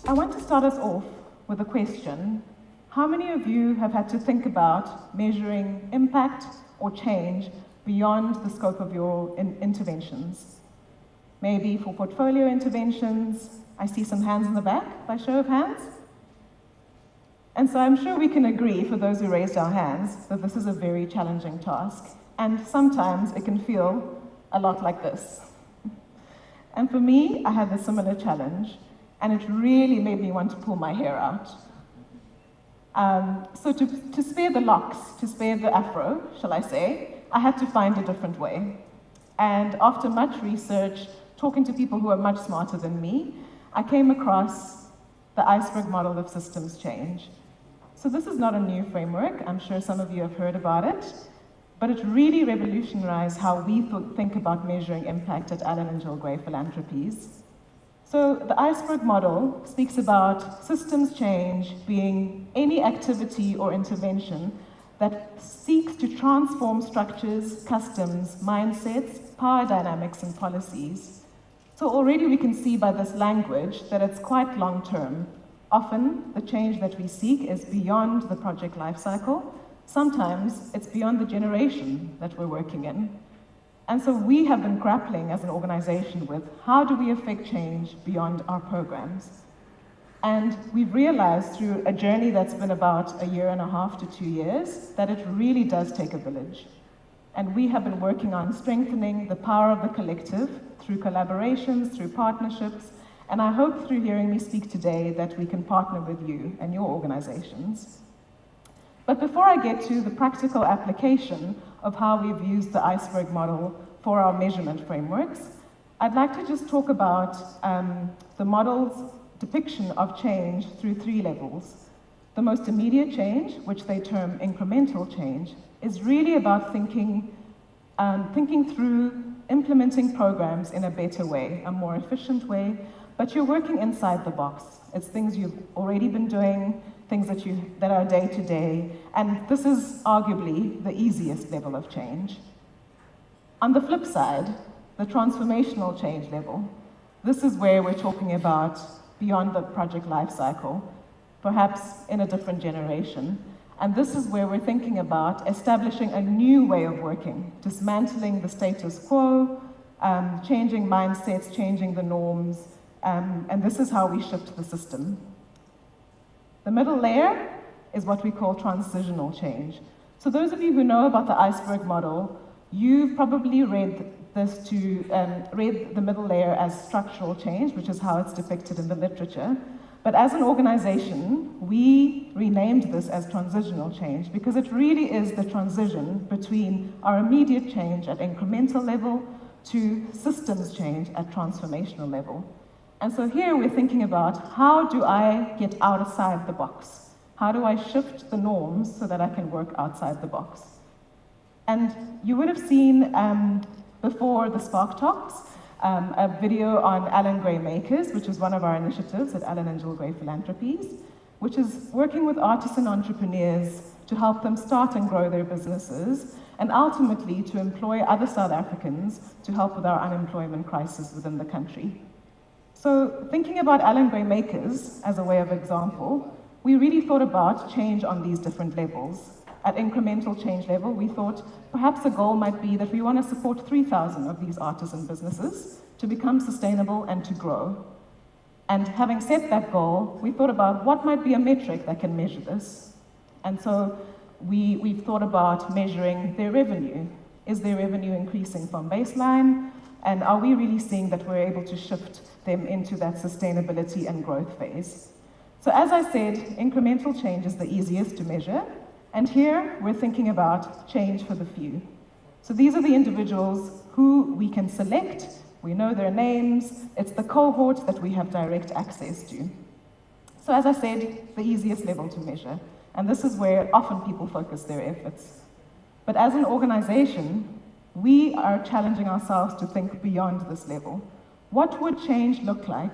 I want to start us off with a question. How many of you have had to think about measuring impact or change beyond the scope of your interventions? Maybe for portfolio interventions. I see some hands in the back, by show of hands. And so I'm sure we can agree, for those who raised our hands, that this is a very challenging task. And sometimes it can feel a lot like this. And for me, I had a similar challenge, and it really made me want to pull my hair out. So to spare the locks, to spare the afro, shall I say, I had to find a different way. And after much research, talking to people who are much smarter than me, I came across the Iceberg Model of systems change. So this is not a new framework. I'm sure some of you have heard about it, but it really revolutionized how we think about measuring impact at Allan and Gill Philanthropies. So the Iceberg Model speaks about systems change being any activity or intervention that seeks to transform structures, customs, mindsets, power dynamics, and policies. So already we can see by this language that it's quite long-term. Often, the change that we seek is beyond the project lifecycle. Sometimes, it's beyond the generation that we're working in. And so we have been grappling as an organization with how do we affect change beyond our programs? And we've realized through a journey that's been about 1.5 to 2 years that it really does take a village. And we have been working on strengthening the power of the collective through collaborations, through partnerships, and I hope through hearing me speak today that we can partner with you and your organizations. But before I get to the practical application of how we've used the Iceberg Model for our measurement frameworks, I'd like to just talk about the model's depiction of change through 3 levels. The most immediate change, which they term incremental change, is really about thinking through implementing programs in a better way, a more efficient way, but you're working inside the box. It's things you've already been doing, things that are day to day, and this is arguably the easiest level of change. On the flip side, the transformational change level, this is where we're talking about beyond the project lifecycle, perhaps in a different generation. And this is where we're thinking about establishing a new way of working, dismantling the status quo, changing mindsets, changing the norms, and this is how we shift the system. The middle layer is what we call transitional change. So those of you who know about the Iceberg Model, you've probably read the middle layer as structural change, which is how it's depicted in the literature. But as an organization, we renamed this as transitional change because it really is the transition between our immediate change at incremental level to systems change at transformational level. And so here we're thinking about how do I get outside the box? How do I shift the norms so that I can work outside the box? And you would have seen before the Spark Talks, a video on Allan Gray Makers, which is one of our initiatives at Allan and Gill Philanthropies, which is working with artisan entrepreneurs to help them start and grow their businesses, and ultimately to employ other South Africans to help with our unemployment crisis within the country. So thinking about Allan Gray Makers as a way of example, we really thought about change on these different levels. At incremental change level, we thought perhaps a goal might be that we want to support 3,000 of these artisan businesses to become sustainable and to grow. And having set that goal, we thought about what might be a metric that can measure this. And so we've thought about measuring their revenue. Is their revenue increasing from baseline? And are we really seeing that we're able to shift them into that sustainability and growth phase? So as I said, incremental change is the easiest to measure. And here, we're thinking about change for the few. So these are the individuals who we can select. We know their names. It's the cohort that we have direct access to. So as I said, the easiest level to measure. And this is where often people focus their efforts. But as an organization, we are challenging ourselves to think beyond this level. What would change look like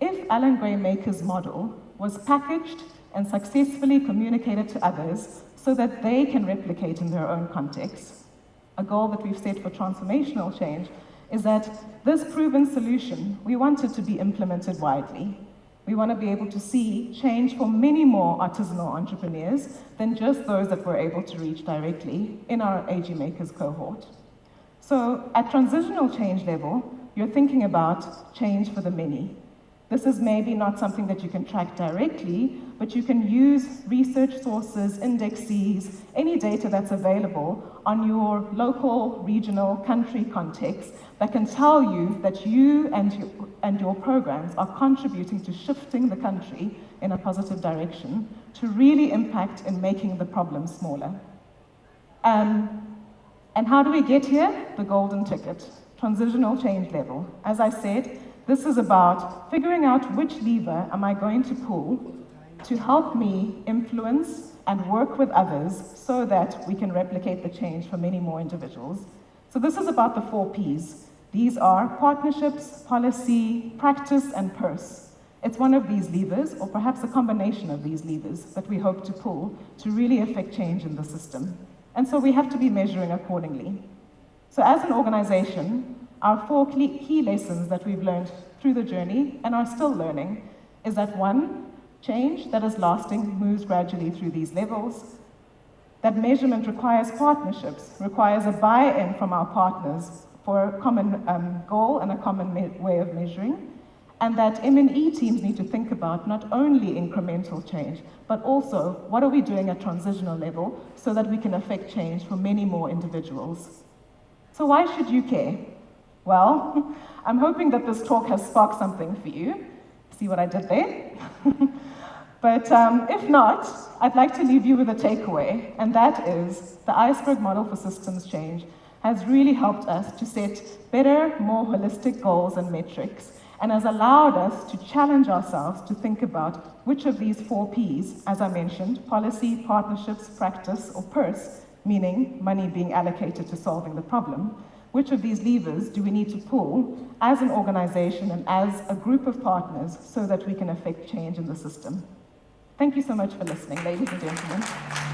if Allan Gray Makers' model was packaged and successfully communicated to others so that they can replicate in their own context? A goal that we've set for transformational change is that this proven solution, we want it to be implemented widely. We want to be able to see change for many more artisanal entrepreneurs than just those that we're able to reach directly in our AG Makers cohort. So at transitional change level, you're thinking about change for the many. This is maybe not something that you can track directly, but you can use research sources, indexes, any data that's available on your local, regional, country context that can tell you that you and your programs are contributing to shifting the country in a positive direction to really impact in making the problem smaller. And how do we get here? The golden ticket, transitional change level. As I said, this is about figuring out which lever am I going to pull to help me influence and work with others so that we can replicate the change for many more individuals. So this is about the 4 Ps. These are partnerships, policy, practice, and purse. It's one of these levers, or perhaps a combination of these levers, that we hope to pull to really affect change in the system. And so we have to be measuring accordingly. So as an organization, our 4 key lessons that we've learned through the journey and are still learning is that 1, change that is lasting moves gradually through these levels. That measurement requires partnerships, requires a buy-in from our partners for a common goal and a common way of measuring. And that M&E teams need to think about not only incremental change, but also what are we doing at transitional level so that we can affect change for many more individuals. So why should you care? Well, I'm hoping that this talk has sparked something for you. See what I did there? But if not, I'd like to leave you with a takeaway, and that is the Iceberg Model for Systems Change has really helped us to set better, more holistic goals and metrics, and has allowed us to challenge ourselves to think about which of these 4 Ps, as I mentioned, policy, partnerships, practice, or purse, meaning money being allocated to solving the problem, which of these levers do we need to pull as an organization and as a group of partners so that we can affect change in the system? Thank you so much for listening, ladies and gentlemen.